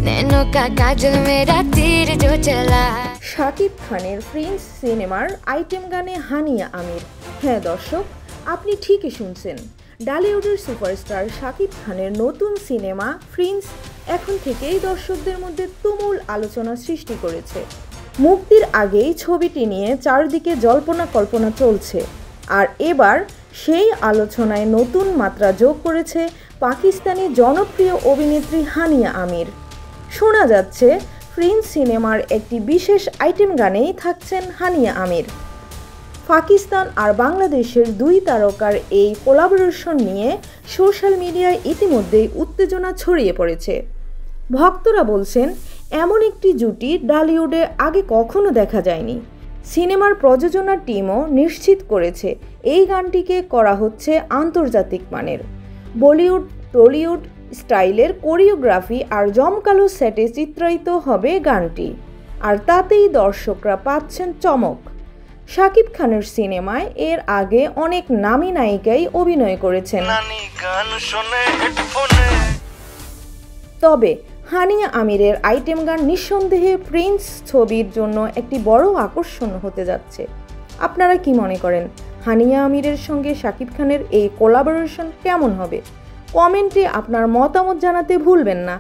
नैनों का काजल मेरा तीर जो चला। শাকিব খানের প্রিন্স সিনেমার আইটেম গানে হানিয়া আমির। হ্যাঁ দর্শক, আপনি ঠিকই শুনছেন। ঢালিউডের সুপারস্টার শাকিব খানের নতুন সিনেমা প্রিন্স এখন থেকেই দর্শকদের মধ্যে তুমুল আলোচনা সৃষ্টি করেছে। মুক্তির আগেই ছবিটি নিয়ে চারদিকে জল্পনা কল্পনা চলছে, আর এবার সেই আলোচনায় নতুন মাত্রা যোগ করেছে পাকিস্তানি জনপ্রিয় অভিনেত্রী হানিয়া আমির। শোনা যাচ্ছে প্রিন্স সিনেমার একটি বিশেষ আইটেম গানেই থাকছেন হানিয়া আমির। পাকিস্তান আর বাংলাদেশের দুই তারকার এই কোলাবোরেশন নিয়ে সোশ্যাল মিডিয়ায় ইতিমধ্যেই উত্তেজনা ছড়িয়ে পড়েছে। ভক্তরা বলছেন, এমন একটি জুটি ঢালিউডে আগে কখনো দেখা যায়নি। সিনেমার প্রযোজনা টিমও নিশ্চিত করেছে এই গানটিকে করা হচ্ছে আন্তর্জাতিক মানের। বলিউড টলিউড স্টাইলের কোরিওগ্রাফি আর জমকালো সেটে চিত্রায়িত হবে গানটি, আর তাতেই দর্শকরা পাচ্ছেন চমক। শাকিব খানের সিনেমায় এর আগে অনেক নামী নায়িকাই অভিনয় করেছেন, তবে হানিয়া আমিরের আইটেম গান নিঃসন্দেহে প্রিন্স ছবির জন্য একটি বড় আকর্ষণ হতে যাচ্ছে। আপনারা কি মনে করেন, হানিয়া আমিরের সঙ্গে শাকিব খানের এই কোলাবোরেশন কেমন হবে? কমেন্টে আপনার মতামত জানাতে ভুলবেন না।